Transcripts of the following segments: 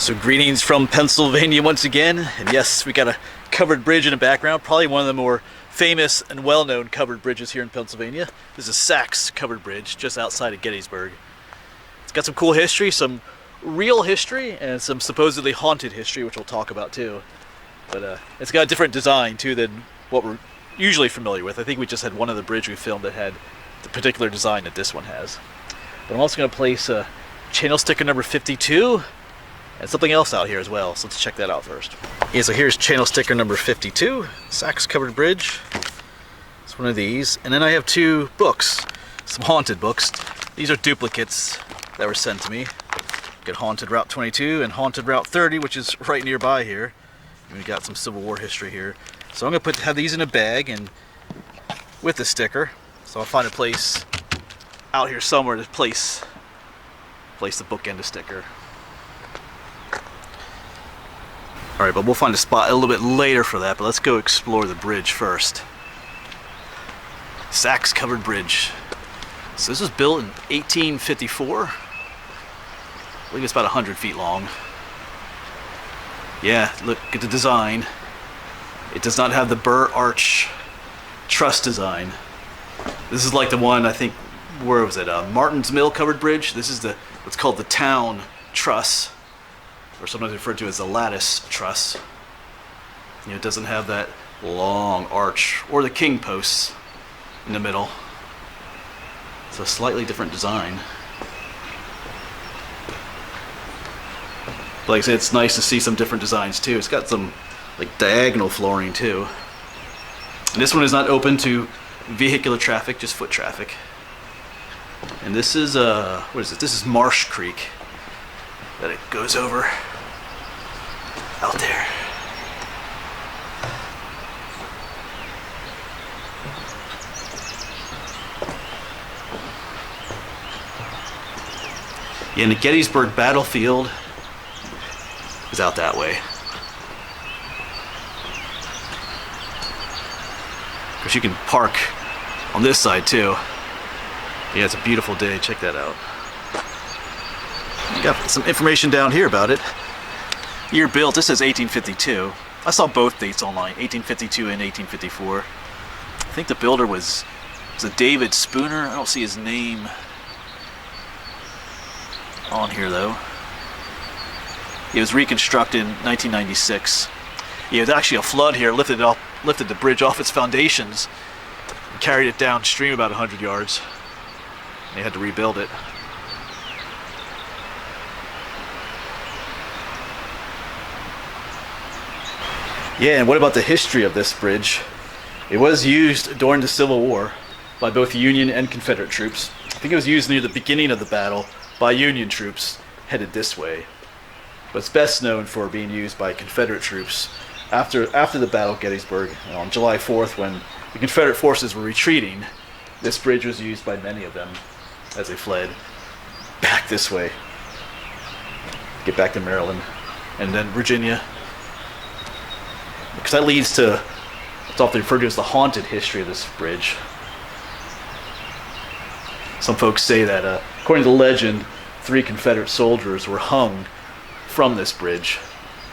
So greetings from Pennsylvania once again, and yes, we got a covered bridge in the background, probably one of the more famous and well-known covered bridges here in Pennsylvania. This is Sax Covered Bridge, just outside of Gettysburg. It's got some cool history, some real history, and some supposedly haunted history, which we'll talk about too. But it's got a different design too than what we're usually familiar with. I think we just had one other bridge we filmed that had the particular design that this one has. But I'm also going to place channel sticker number 52 and something else out here as well, so let's check that out first. Yeah, so here's channel sticker number 52, Sax Covered Bridge. It's one of these. And then I have two books, some haunted books. These are duplicates that were sent to me. Got Haunted Route 22 and Haunted Route 30, which is right nearby here. And we got some Civil War history here. So I'm gonna have these in a bag and with the sticker. So I'll find a place out here somewhere to place the book and the sticker. Alright, but we'll find a spot a little bit later for that, but let's go explore the bridge first. Sax Covered Bridge. So this was built in 1854. I believe it's about 100 feet long. Yeah, look at the design. It does not have the burr arch truss design. This is like the one, I think, where was it? Martin's Mill Covered Bridge. This is what's called the town truss, or sometimes referred to as the lattice truss. You know, it doesn't have that long arch or the king posts in the middle. It's a slightly different design. But like I said, it's nice to see some different designs too. It's got some like diagonal flooring too. And this one is not open to vehicular traffic, just foot traffic. And this is what is it? This is Marsh Creek that it goes over out there. Yeah, and the Gettysburg battlefield is out that way. Of course, you can park on this side too. Yeah, it's a beautiful day. Check that out. Got some information down here about it. Year built, this says 1852. I saw both dates online, 1852 and 1854. I think the builder was a David Spooner. I don't see his name on here though. It was reconstructed in 1996. Yeah, there's actually a flood here, lifted the bridge off its foundations and carried it downstream about 100 yards. They had to rebuild it. Yeah, and what about the history of this bridge? It was used during the Civil War by both Union and Confederate troops. I think it was used near the beginning of the battle by Union troops headed this way. But it's best known for being used by Confederate troops after the Battle of Gettysburg on July 4th, when the Confederate forces were retreating. This bridge was used by many of them as they fled back this way, get back to Maryland and then Virginia. Because that leads to what's often referred to as the haunted history of this bridge. Some folks say that according to legend, 3 Confederate soldiers were hung from this bridge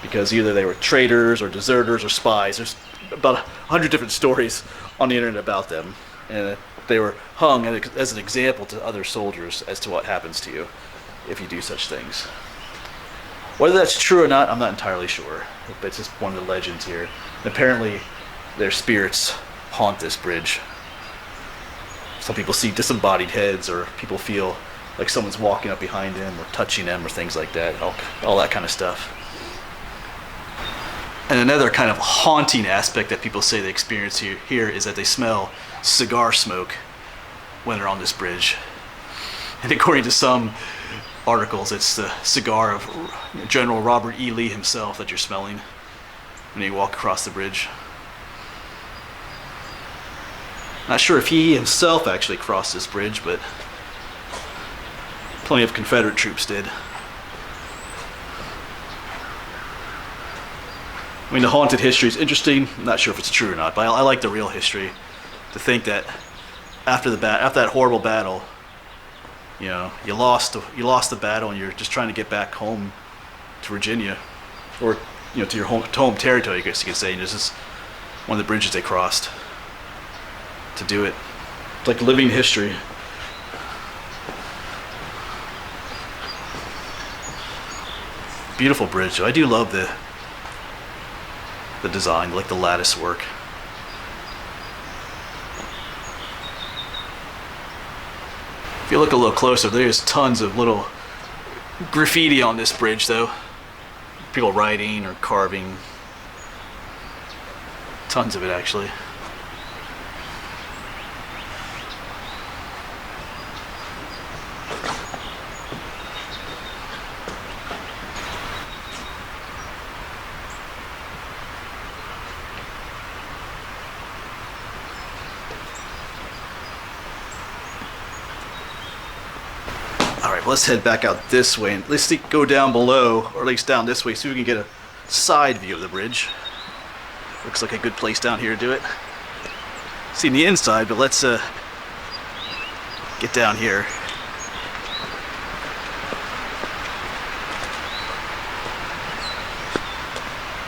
because either they were traitors or deserters or spies. There's about 100 different stories on the internet about them, and they were hung as an example to other soldiers as to what happens to you if you do such things. Whether that's true or not, I'm not entirely sure, but it's just one of the legends here. And apparently their spirits haunt this bridge. Some people see disembodied heads, or people feel like someone's walking up behind them or touching them or things like that, all that kind of stuff. And another kind of haunting aspect that people say they experience here is that they smell cigar smoke when they're on this bridge. And according to some articles, it's the cigar of General Robert E. Lee himself that you're smelling when you walk across the bridge. Not sure if he himself actually crossed this bridge, but plenty of Confederate troops did. I mean, the haunted history is interesting. I'm not sure if it's true or not, but I like the real history. To think that after that horrible battle, you know, you lost the battle and you're just trying to get back home to Virginia, or to your home territory, I guess you could say. And this is one of the bridges they crossed to do it. It's like living history. Beautiful bridge. So I do love the design, like the lattice work. If you look a little closer, there's tons of little graffiti on this bridge, though. People writing or carving. Tons of it, actually. Alright, let's head back out this way and let's go down below, or at least down this way, so we can get a side view of the bridge. Looks like a good place down here to do it. Seen the inside, but let's get down here.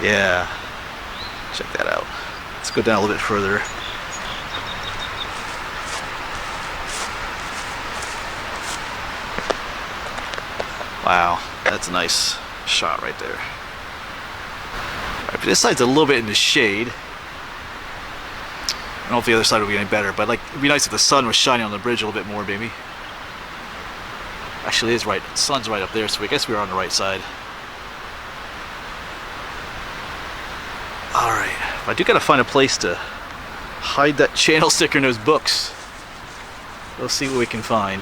Yeah, check that out. Let's go down a little bit further. Wow, that's a nice shot right there. All right, but this side's a little bit in the shade. I don't know if the other side will be any better, but it'd be nice if the sun was shining on the bridge a little bit more, maybe. Actually, it is right. The sun's right up there, so I guess we're on the right side. All right, I do gotta find a place to hide that channel sticker in those books. Let's see what we can find.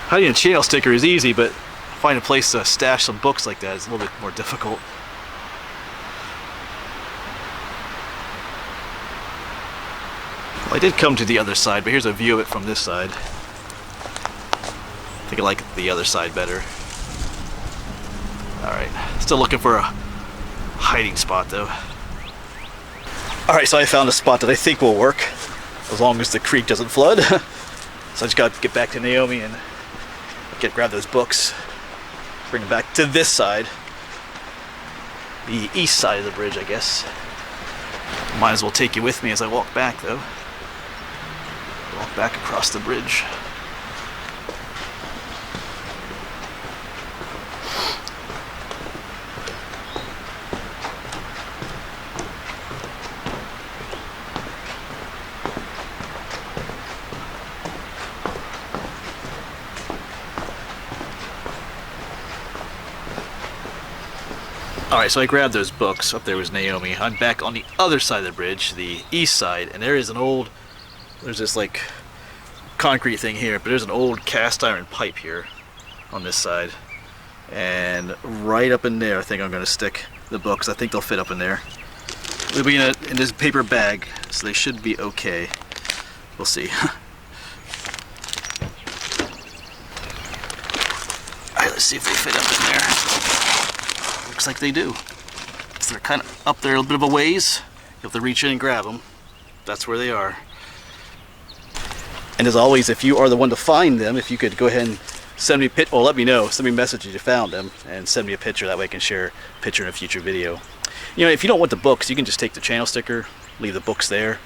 Hiding a channel sticker is easy, but find a place to stash some books like that is a little bit more difficult. Well, I did come to the other side, but here's a view of it from this side. I think I like the other side better. Alright, still looking for a hiding spot though. Alright, so I found a spot that I think will work, as long as the creek doesn't flood. So I just got to get back to Naomi and grab those books, bring them back to this side, the east side of the bridge, I guess. Might as well take you with me as I walk back, though. Walk back across the bridge. Alright, so I grabbed those books. Up there was Naomi. I'm back on the other side of the bridge, the east side, and there's this like concrete thing here, but there's an old cast iron pipe here on this side. And right up in there, I think I'm going to stick the books. I think they'll fit up in there. They'll be in this paper bag, so they should be okay. We'll see. Alright, let's see if they fit up in there. Looks like they do. So they're kind of up there a little bit of a ways. You have to reach in and grab them. That's where they are. And as always, if you are the one to find them, if you could go ahead and send me let me know. Send me a message if you found them, and send me a picture. That way I can share a picture in a future video. If you don't want the books, you can just take the channel sticker, leave the books there,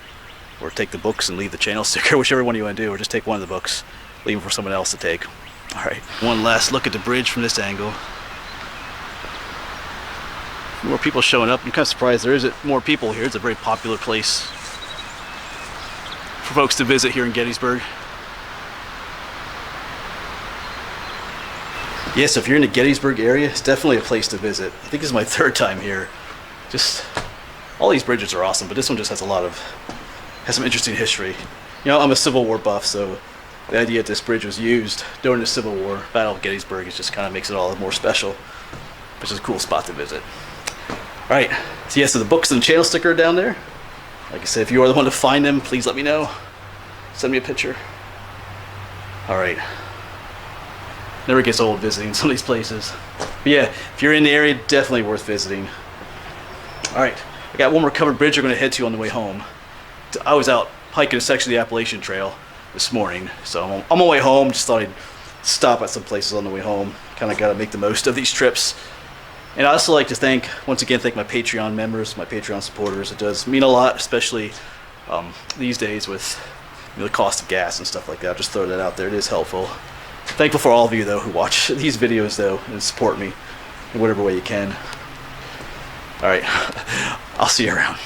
or take the books and leave the channel sticker, whichever one you want to do, or just take one of the books, leave them for someone else to take. All right, one last look at the bridge from this angle. More people showing up. I'm kind of surprised there isn't more people here. It's a very popular place for folks to visit here in Gettysburg. Yes, if you're in the Gettysburg area, it's definitely a place to visit. I think this is my third time here. Just all these bridges are awesome, but this one just has some interesting history. I'm a Civil War buff, so the idea that this bridge was used during the Civil War, Battle of Gettysburg, it just kind of makes it all more special, which is a cool spot to visit. Alright, so the books and the channel sticker are down there. Like I said, if you are the one to find them, please let me know. Send me a picture. Alright. Never gets old visiting some of these places. But yeah, if you're in the area, definitely worth visiting. Alright, I got one more covered bridge we're going to head to on the way home. I was out hiking a section of the Appalachian Trail this morning, so I'm on my way home. Just thought I'd stop at some places on the way home. Kind of got to make the most of these trips. And I also like to once again, thank my Patreon members, my Patreon supporters. It does mean a lot, especially these days with the cost of gas and stuff like that. I'll just throw that out there. It is helpful. Thankful for all of you, though, who watch these videos, though, and support me in whatever way you can. All right. I'll see you around.